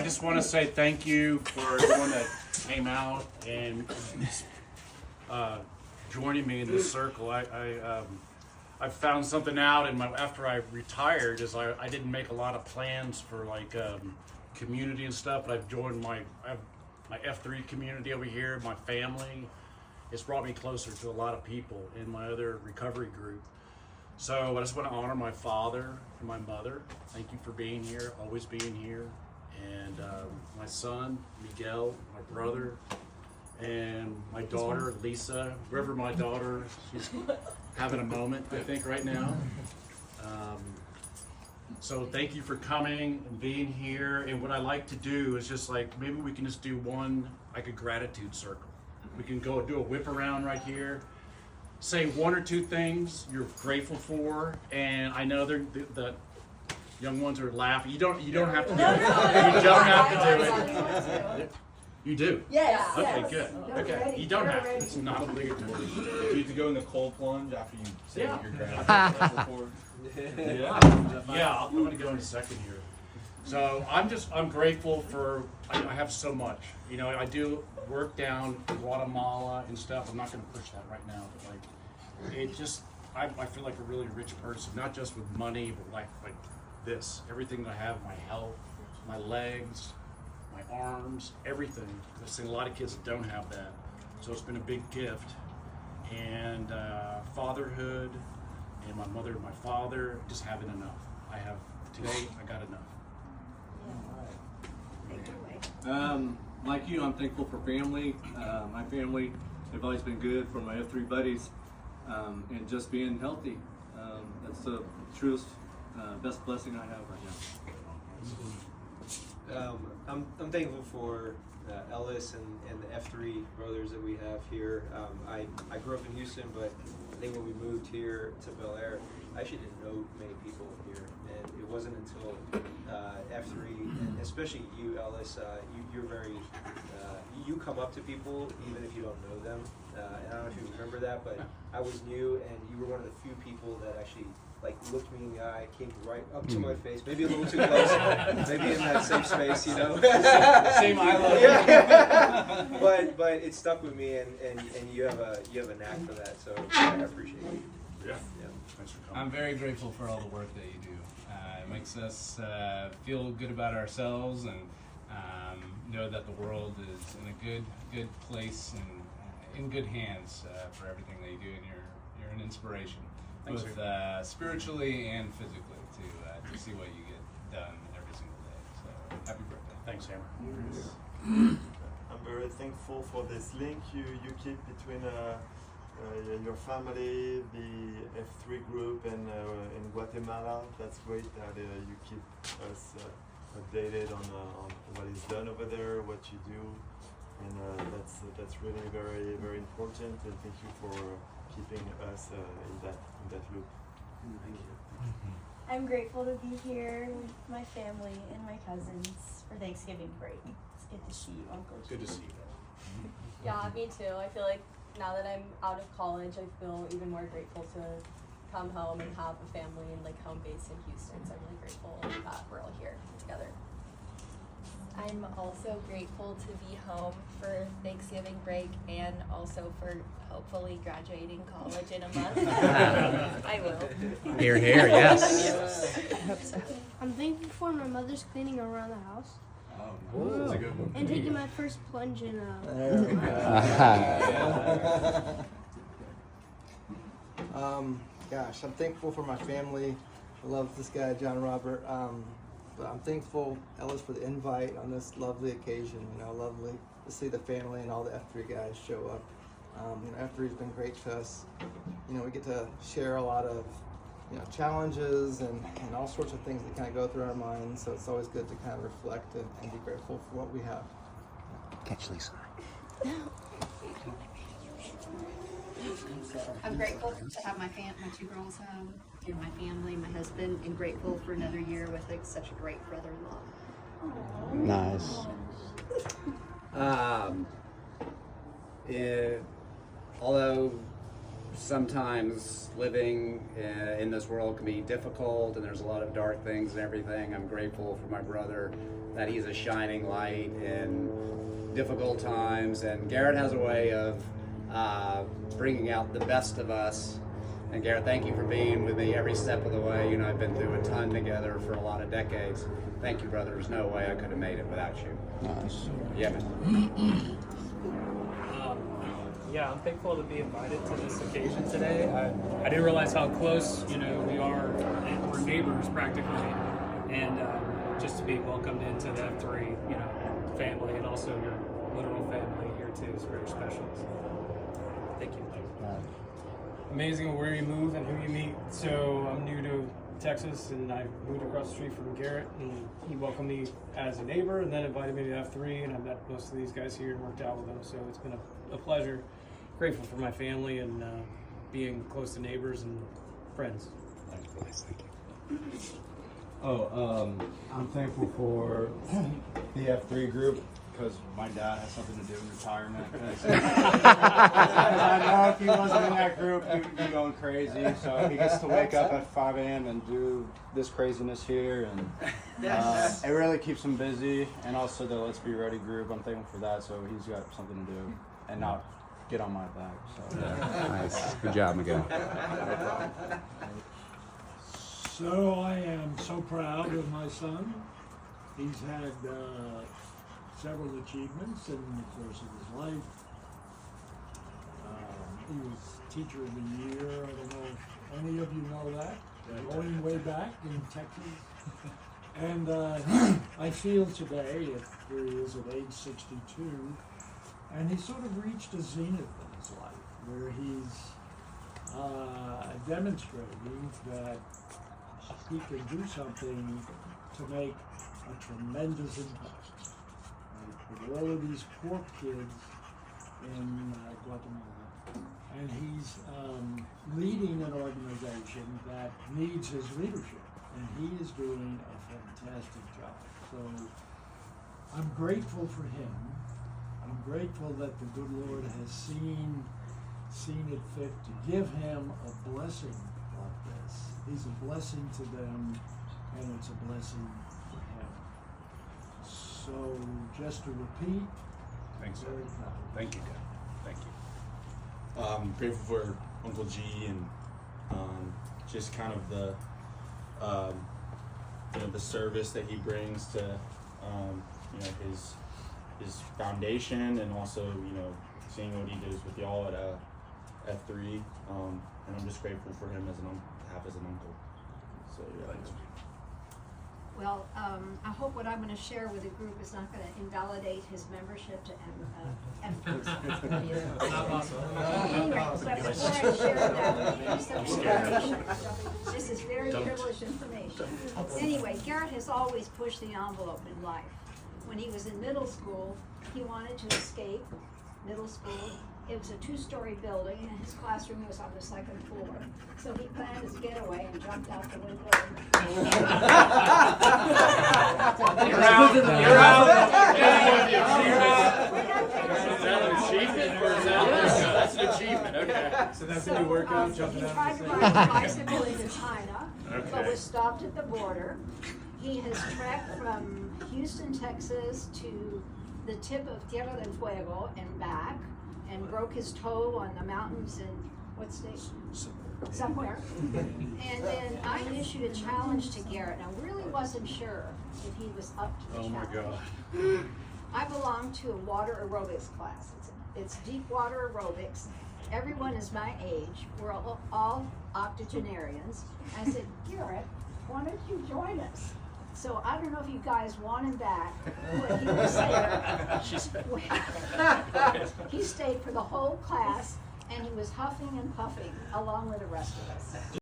just want to say thank you for everyone that came out and joining me in this circle. I found something out after I retired is I didn't make a lot of plans for like community and stuff, but I've joined my F3 community over here, my family. It's brought me closer to a lot of people in my other recovery group. So I just want to honor my father and my mother. Thank you for being here, always being here. And my son, Miguel, my brother, and my daughter, Lisa. Wherever my daughter, she's having a moment, I think, right now. So thank you for coming and being here. And what I like to do is just like, maybe we can just do one, like a gratitude circle. We can go do a whip around right here. Say one or two things you're grateful for, and I know the young ones are laughing. You don't have to do it. You don't have to do it. You do? Yes. Okay, good. Okay. You don't have to. It's not obligatory. You need to go in the cold plunge after you say what you're grateful for. Yeah, I'm going to go in a second here. So I'm grateful for, I have so much. You know, I do work down in Guatemala and stuff. I'm not going to push that right now, but like, it just, I feel like a really rich person, not just with money, but like this. Everything that I have, my health, my legs, my arms, everything. I've seen a lot of kids that don't have that. So it's been a big gift. And fatherhood, and my mother and my father, just having enough. Today, I got enough. Like you, I'm thankful for family. My family have always been good, for my F3 buddies, and just being healthy. That's the truest, best blessing I have right now. I'm thankful for Ellis and the F3 brothers that we have here. I grew up in Houston, but I think when we moved here to Bel Air, I actually didn't know many people here, and it wasn't until F3, and especially you, Ellis, you're very, you come up to people even if you don't know them, and I don't know if you remember that, but I was new, and you were one of the few people that actually like looked me in the eye, came right up to my face, maybe a little too close, maybe in that safe space, you know. Same eye level. Yeah. but it stuck with me, and you have a knack for that, so I appreciate it. Yeah. Thanks for coming. I'm very grateful for all the work that you do. It makes us feel good about ourselves and know that the world is in a good place and in good hands for everything that you do, and you're an inspiration. Thanks, Both spiritually and physically to see what you get done every single day. So happy birthday. Thanks, Hammer. I'm very thankful for this link you keep between your family, the F3 group, and in Guatemala. That's great that you keep us updated on what is done over there, what you do, and that's really very, very important. And thank you for keeping us in that loop. Thank you. I'm grateful to be here with my family and my cousins for Thanksgiving break. It's good to see you, Uncle. Good to see you. Yeah, me too. I feel like now that I'm out of college, I feel even more grateful to come home and have a family and like home base in Houston. So I'm really grateful that we're all here together. I'm also grateful to be home for Thanksgiving break and also for hopefully graduating college in a month. I will. Hear, hear, yes. I hope so. I'm thankful for my mother's cleaning around the house. Oh, that's a good one. And taking my first plunge in Gosh, I'm thankful for my family. I love this guy, John Robert. But I'm thankful, Ellis, for the invite on this lovely occasion. You know, lovely to see the family and all the F3 guys show up. You know, F3 has been great to us. You know, we get to share a lot of, you know, challenges and all sorts of things that kind of go through our minds. So it's always good to kind of reflect and be grateful for what we have. Catch Lisa. I'm grateful to have my two girls home, and my family, my husband, and grateful for another year with like such a great brother-in-law. Nice. Although sometimes living in this world can be difficult, and there's a lot of dark things and everything. I'm grateful for my brother that he's a shining light in difficult times, and Garrett has a way of bringing out the best of us. And Garrett, thank you for being with me every step of the way. You know, I've been through a ton together for a lot of decades. Thank you, brother. There's no way I could have made it without you. Nice. Yeah, man. Yeah, I'm thankful to be invited to this occasion today. I didn't realize how close, we are, and we're neighbors practically, and just to be welcomed into the F3, family, and also your literal family here too is very special. So, thank you. Amazing where you move and who you meet. So I'm new to Texas, and I moved across the street from Garrett, and he welcomed me as a neighbor, and then invited me to F3, and I met most of these guys here and worked out with them. So it's been a pleasure. Grateful for my family and being close to neighbors and friends. Nice, thank you. I'm thankful for the F3 group because my dad has something to do with retirement. I know if he wasn't in that group, he'd be going crazy. So he gets to wake up at 5 a.m. and do this craziness here, and it really keeps him busy. And also the Let's Be Ready group, I'm thankful for that. So he's got something to do and not get on my back. So Nice. Good job, Miguel. So I am so proud of my son. He's had several achievements in the course of his life. He was Teacher of the Year. I don't know if any of you know that. Going way back in Texas. And I feel today, here he is at age 62, and he's sort of reached a zenith in his life where he's demonstrating that he can do something to make a tremendous impact. With all of these poor kids in Guatemala. And he's leading an organization that needs his leadership. And he is doing a fantastic job. So I'm grateful for him. I'm grateful that the good Lord has seen it fit to give him a blessing like this. He's a blessing to them, and it's a blessing for him. So just to repeat, Thanks, very proud. Thank you, Dad. Thank you. I'm grateful for Uncle G and just kind of the the service that he brings to his foundation, and also seeing what he does with y'all at F3, and I'm just grateful for him as an uncle. So yeah. Thanks. Well, I hope what I'm going to share with the group is not going to invalidate his membership to Anyway, but before I share that, this is very privileged information. Anyway, Garrett has always pushed the envelope in life. When he was in middle school, he wanted to escape middle school. It was a 2-story building, and his classroom was on the 2nd floor. So he planned his getaway and jumped out the window. You're out. You're out. Is that an achievement, or is that that's an achievement? Okay. So that's a new workout, jumping He out tried of to the ride a bicycle into China, but Okay. was stopped at the border. He has trekked from Houston, Texas to the tip of Tierra del Fuego and back, and broke his toe on the mountains in what state? Somewhere. And then I issued a challenge to Garrett, and I really wasn't sure if he was up to the challenge. Oh my God. I belong to a water aerobics class. It's deep water aerobics. Everyone is my age. We're all octogenarians. I said, Garrett, why don't you join us? So I don't know if you guys want him back, but he was saying, he stayed for the whole class, and he was huffing and puffing along with the rest of us.